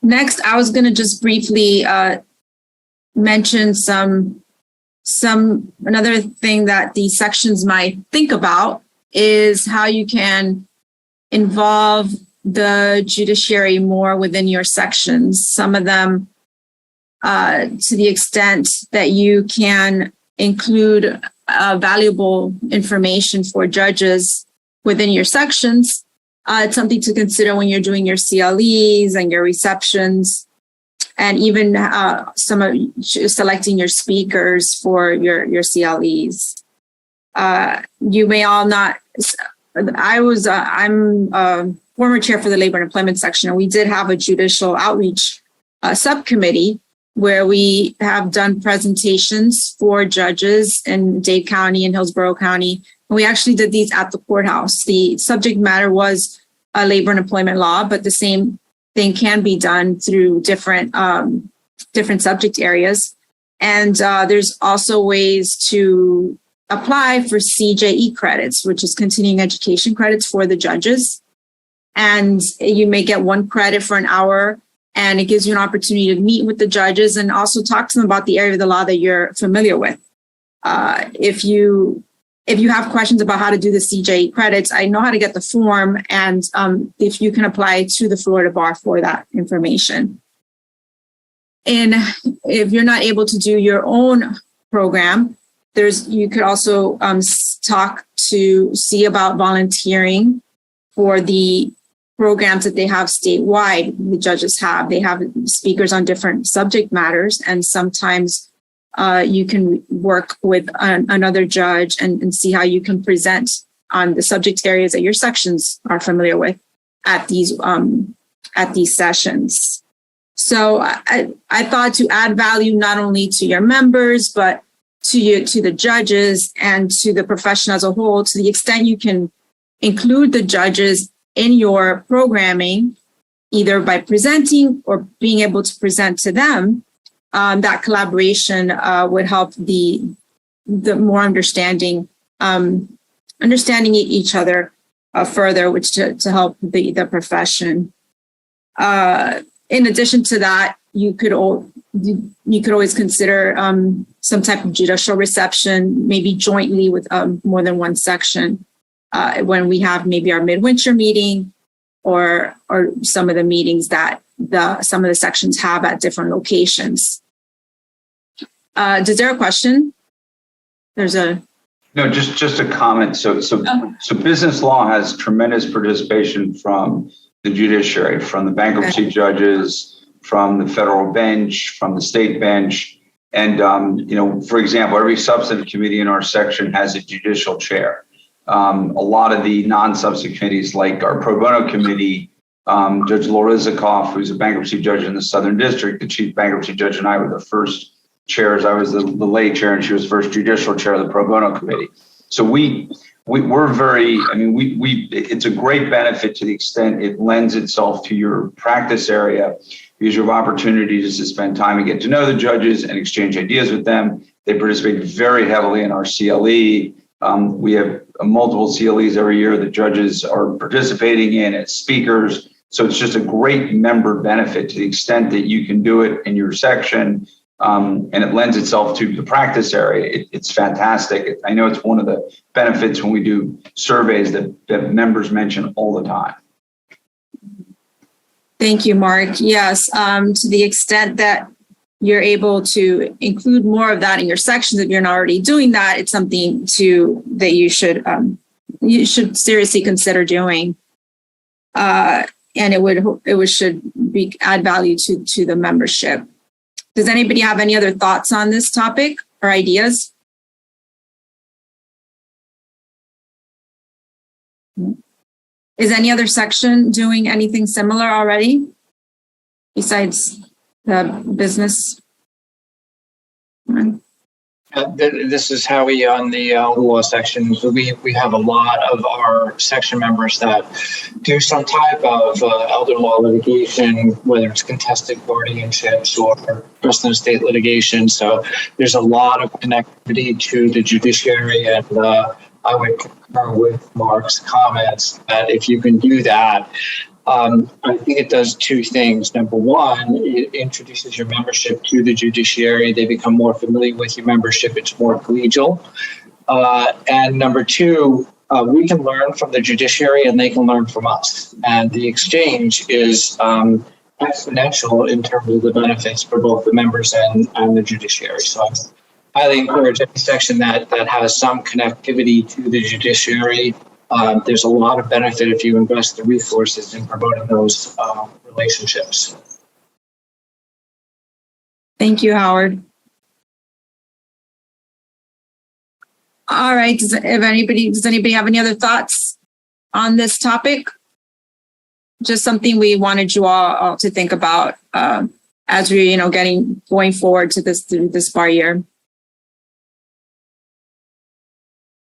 Next, I was going to just briefly mention another thing that these sections might think about is how you can involve the judiciary more within your sections. Some of them, to the extent that you can include valuable information for judges within your sections. It's something to consider when you're doing your CLEs and your receptions, and even selecting your speakers for your CLEs. You may all not. I'm a former chair for the Labor and Employment section, and we did have a judicial outreach subcommittee where we have done presentations for judges in Dade County and Hillsborough County. And we actually did these at the courthouse. The subject matter was labor and employment law, but the same thing can be done through different subject areas. And there's also ways to apply for CJE credits, which is continuing education credits for the judges. And you may get 1 credit for an hour, and it gives you an opportunity to meet with the judges and also talk to them about the area of the law that you're familiar with. If you have questions about how to do the CJE credits, I know how to get the form, and if you can apply to the Florida Bar for that information. And if you're not able to do your own program, you could also see about volunteering for the programs that they have statewide. The judges they have speakers on different subject matters, and sometimes you can work with another judge and see how you can present on the subject areas that your sections are familiar with at these sessions. So I thought to add value not only to your members, but to the judges and to the profession as a whole, to the extent you can include the judges in your programming, either by presenting or being able to present to them. That collaboration would help the more understanding each other further, which to help the profession. In addition to that, you could always consider some type of judicial reception, maybe jointly with more than one section, when we have maybe our midwinter meeting or some of the meetings that some of the sections have at different locations. Is there a question? No, just a comment. So business law has tremendous participation from the judiciary, from the bankruptcy judges, from the federal bench, from the state bench. And, for example, every substantive committee in our section has a judicial chair. A lot of the non-substantive committees, like our pro bono committee, Judge Laura Zikoff, who's a bankruptcy judge in the Southern District, the chief bankruptcy judge, and I were the first chairs. I was the lay chair, and she was first judicial chair of the pro bono committee. So we're very, it's a great benefit to the extent it lends itself to your practice area, because you have opportunities to spend time and get to know the judges and exchange ideas with them. They participate very heavily in our CLE. We have multiple CLEs every year that judges are participating in as speakers. So it's just a great member benefit to the extent that you can do it in your section. And it lends itself to the practice area. It's fantastic. I know it's one of the benefits when we do surveys that members mention all the time. Thank you, Mark. Yes, to the extent that you're able to include more of that in your sections, if you're not already doing that, it's something that you should seriously consider doing. And it should add value to the membership. Does anybody have any other thoughts on this topic or ideas? Is any other section doing anything similar already besides the business? This is Howie on the law section. We have a lot of our section members that do some type of elder law litigation, whether it's contested guardianships or personal estate litigation. So there's a lot of connectivity to the judiciary, and I would concur with Mark's comments that if you can do that, I think it does two things. Number one, it introduces your membership to the judiciary. They become more familiar with your membership. It's more collegial. And number two, we can learn from the judiciary and they can learn from us. And the exchange is exponential in terms of the benefits for both the members and the judiciary. So I highly encourage any section that has some connectivity to the judiciary. There's a lot of benefit if you invest the resources in promoting those relationships. Thank you, Howard. All right. Does anybody have any other thoughts on this topic? Just something we wanted you all to think about as we're, going forward to this bar year.